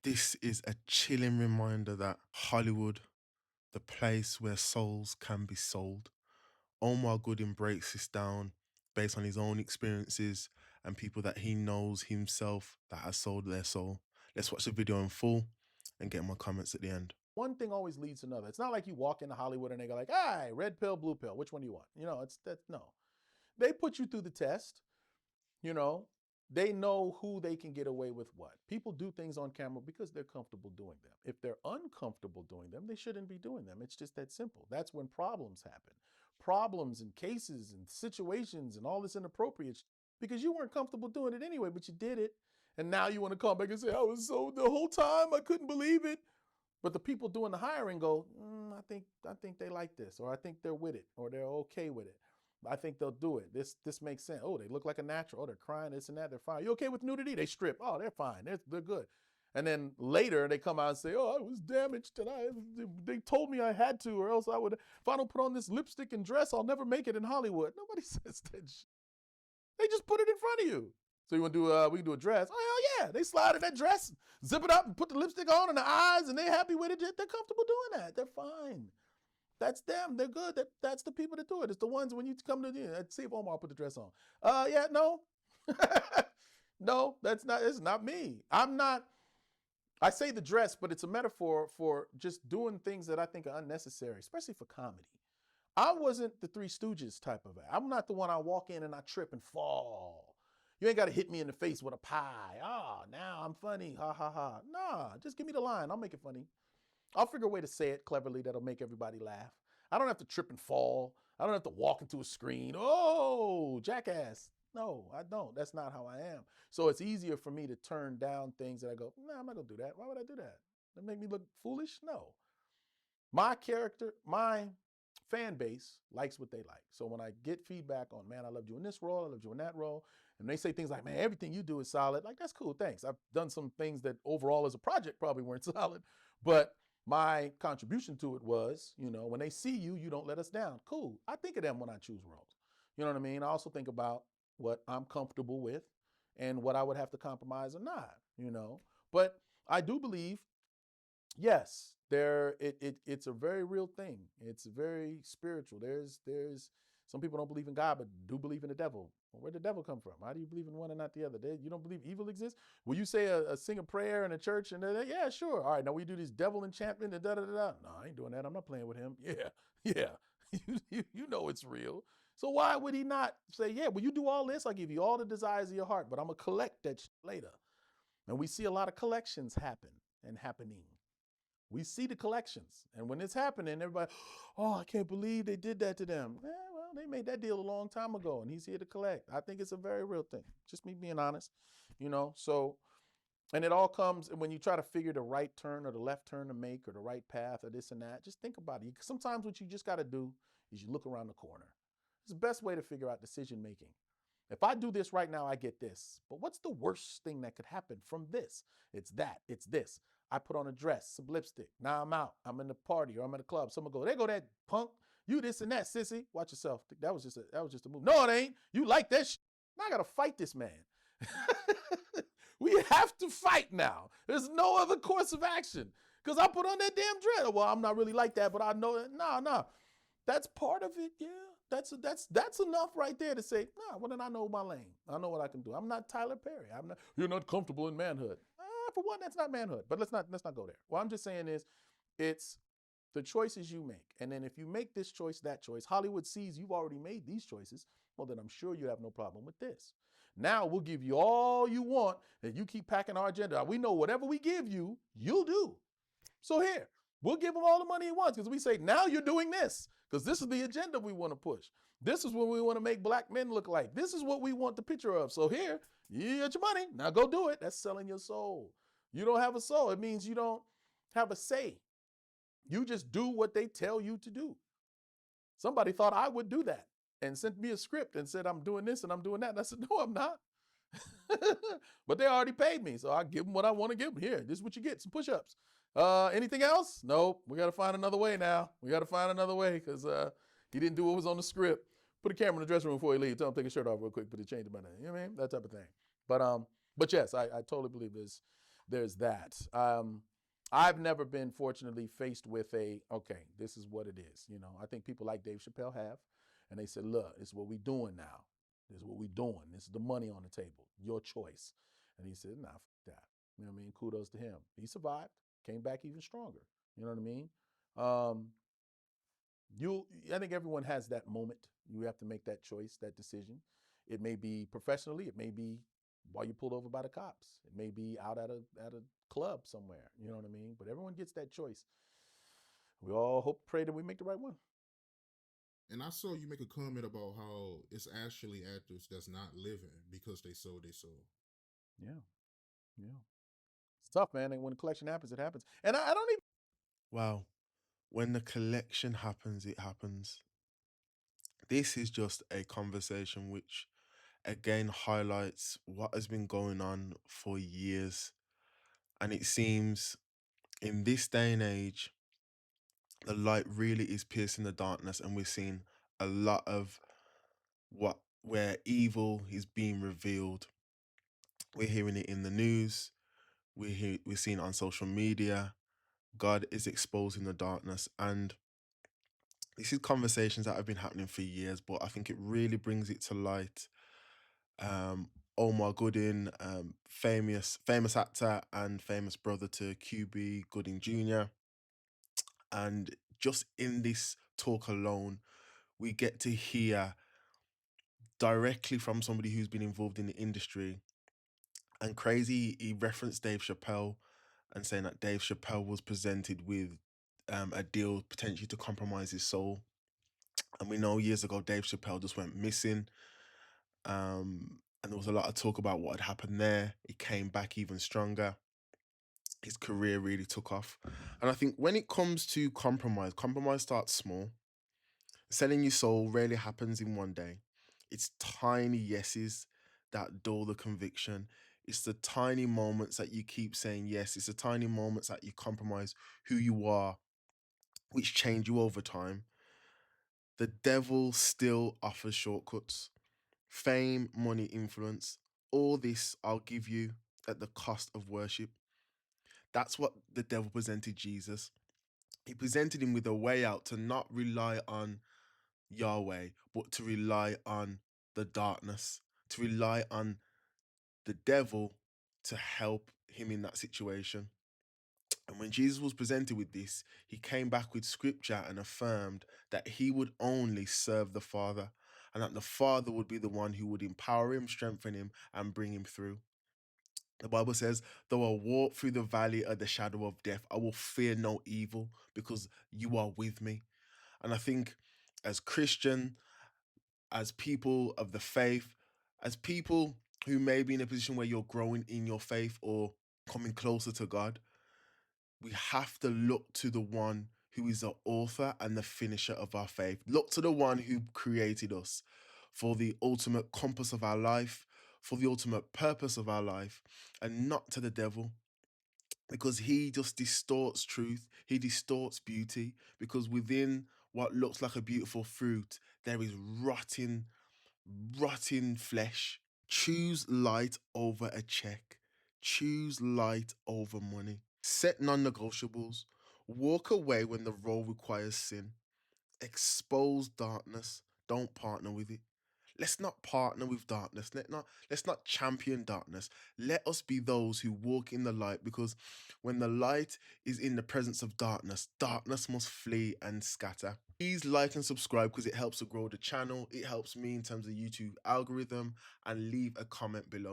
This is a chilling reminder that Hollywood, the place where souls can be sold. Omar Gooding breaks this down based on his own experiences and people that he knows himself that has sold their soul. Let's watch the video in full and get my comments at the end. One thing always leads to another. It's not like you walk into Hollywood and they go like, "All right, red pill, blue pill. Which one do you want?" It's that no. They put you through the test. You know, they know who they can get away with what. People do things on camera because they're comfortable doing them. If they're uncomfortable doing them, they shouldn't be doing them. It's just that simple. That's when problems happen. Problems and cases and situations and all this inappropriate because you weren't comfortable doing it anyway, but you did it. And now you want to come back and say, I was so the whole time I couldn't believe it. But the people doing the hiring go, I think they like this, or I think they're with it, or they're okay with it. I think they'll do it. This makes sense. Oh, they look like a natural. Oh, they're crying, this and that. They're fine. You okay with nudity? They strip. Oh, they're fine. They're good. And then later they come out and say, oh, I was damaged and they told me I had to, or else I would. If I don't put on this lipstick and dress, I'll never make it in Hollywood. Nobody says that. They just put it in front of you. So you want to do? We can do a dress. Oh hell yeah! They slide in that dress, zip it up, and put the lipstick on and the eyes, and they're happy with it. They're comfortable doing that. They're fine. That's them. They're good. That's the people that do it. It's the ones when you come to see if Omar put the dress on. Yeah, no, no, that's not. It's not me. I'm not. I say the dress, but it's a metaphor for just doing things that I think are unnecessary, especially for comedy. I wasn't the Three Stooges type of it. I'm not the one I walk in and I trip and fall. You ain't got to hit me in the face with a pie. Ah, now I'm funny. Ha ha ha. Nah, just give me the line. I'll make it funny. I'll figure a way to say it cleverly that'll make everybody laugh. I don't have to trip and fall. I don't have to walk into a screen. Oh, jackass. No, I don't. That's not how I am. So it's easier for me to turn down things that I go, nah, I'm not going to do that. Why would I do that? That make me look foolish? No. My character, my fan base likes what they like. So when I get feedback on, man, I loved you in this role, I loved you in that role, and they say things like, man, everything you do is solid, like, that's cool, thanks. I've done some things that overall as a project probably weren't solid, but my contribution to it was, when they see you, you don't let us down. Cool. I think of them when I choose roles. You know what I mean? I also think about what I'm comfortable with and what I would have to compromise or not. But I do believe, yes, it's a very real thing. It's very spiritual. There's some people don't believe in God, but do believe in the devil. Well, where'd the devil come from? How do you believe in one and not the other? You don't believe evil exists? Will you say sing a prayer in a church and yeah, sure. All right, now we do this devil enchantment and da da da da. No, I ain't doing that. I'm not playing with him. Yeah, yeah. you know it's real. So why would he not say, yeah, well, you do all this, I'll give you all the desires of your heart, but I'm gonna collect that later. And we see a lot of collections happen and happening. We see the collections. And when it's happening, everybody, oh, I can't believe they did that to them. Well, they made that deal a long time ago and he's here to collect. I think it's a very real thing. Just me being honest. So, and it all comes when you try to figure the right turn or the left turn to make or the right path or this and that. Just think about it. Sometimes what you just got to do is you look around the corner. It's the best way to figure out decision making. If I do this right now, I get this. But what's the worst thing that could happen from this? It's that. It's this. I put on a dress, some lipstick. Now I'm out. I'm in the party or I'm at a club. Someone go, there go that punk. You this and that, sissy. Watch yourself. That was just a move. No, it ain't. You like that shit. Now I gotta fight this man. We have to fight now. There's no other course of action. Because I put on that damn dress. Well, I'm not really like that, but I know that. No. That's part of it, yeah. That's enough right there to say, nah, well then I know my lane. I know what I can do. I'm not Tyler Perry. You're not comfortable in manhood. For one, that's not manhood. But let's not go there. What I'm just saying is it's the choices you make. And then if you make this choice, that choice, Hollywood sees you've already made these choices, well then I'm sure you have no problem with this. Now we'll give you all you want and you keep packing our agenda. We know whatever we give you, you'll do. So here, we'll give him all the money he wants because we say, now you're doing this because this is the agenda we want to push. This is what we want to make black men look like. This is what we want the picture of. So here, you get your money. Now go do it. That's selling your soul. You don't have a soul. It means you don't have a say. You just do what they tell you to do. Somebody thought I would do that and sent me a script and said, I'm doing this and I'm doing that. And I said, no, I'm not. But they already paid me. So I give them what I want to give them. Here, this is what you get, some push-ups. Anything else? Nope. We got to find another way now. We got to find another way because he didn't do what was on the script. Put a camera in the dressing room before he leaves. Tell him to take his shirt off real quick, put the change in my name. You know what I mean? That type of thing. But yes, I totally believe this. there's that. I've never been fortunately faced with okay, this is what it is. I think people like Dave Chappelle have, and they said, look, this is what we doing now. This is what we doing. This is the money on the table. Your choice. And he said, nah, that. You know what I mean? Kudos to him. He survived, came back even stronger. You know what I mean? Um, I think everyone has that moment. You have to make that choice, that decision. It may be professionally, it may be while you're pulled over by the cops. It may be out at a club somewhere. You know what I mean? But everyone gets that choice. We all hope, pray that we make the right one. And I saw you make a comment about how it's actually actors that's not living because they sold their soul. Yeah, yeah. It's tough, man. And when the collection happens, it happens. And I don't even. Wow. When the collection happens, it happens. This is just a conversation which again highlights what has been going on for years. And it seems in this day and age, the light really is piercing the darkness, and we're seeing a lot of where evil is being revealed. We're hearing it in the news, we're seeing it on social media. God is exposing the darkness, and this is conversations that have been happening for years, but I think it really brings it to light. Omar Gooding, famous actor and famous brother to QB Gooding Jr. And just in this talk alone, we get to hear directly from somebody who's been involved in the industry. And crazy, he referenced Dave Chappelle and saying that Dave Chappelle was presented with a deal potentially to compromise his soul. And we know years ago, Dave Chappelle just went missing. And there was a lot of talk about what had happened there. He came back even stronger. His career really took off. And I think when it comes to compromise, compromise starts small. Selling your soul rarely happens in one day. It's tiny yeses that dull the conviction. It's the tiny moments that you keep saying yes. It's the tiny moments that you compromise who you are, which change you over time. The devil still offers shortcuts. Fame, money, influence. All this I'll give you at the cost of worship. That's what the devil presented Jesus. He presented him with a way out to not rely on Yahweh, but to rely on the darkness, to rely on the devil to help him in that situation. And when Jesus was presented with this, he came back with scripture and affirmed that he would only serve the Father, and that the Father would be the one who would empower him, strengthen him, and bring him through. The Bible says, though I walk through the valley of the shadow of death, I will fear no evil because you are with me. And I think as Christian, as people of the faith, as people who may be in a position where you're growing in your faith or coming closer to God, we have to look to the one who is the author and the finisher of our faith. Look to the one who created us for the ultimate compass of our life, for the ultimate purpose of our life, and not to the devil, because he just distorts truth, he distorts beauty, because within what looks like a beautiful fruit, there is rotten flesh. Choose light over a check. Choose light over money. Set non negotiables. Walk away when the role requires sin. Expose darkness. Don't partner with it. Let's not partner with darkness. Let's not champion darkness. Let us be those who walk in the light, because when the light is in the presence of darkness, darkness must flee and scatter. Please like and subscribe because it helps to grow the channel. It helps me in terms of YouTube algorithm, and leave a comment below.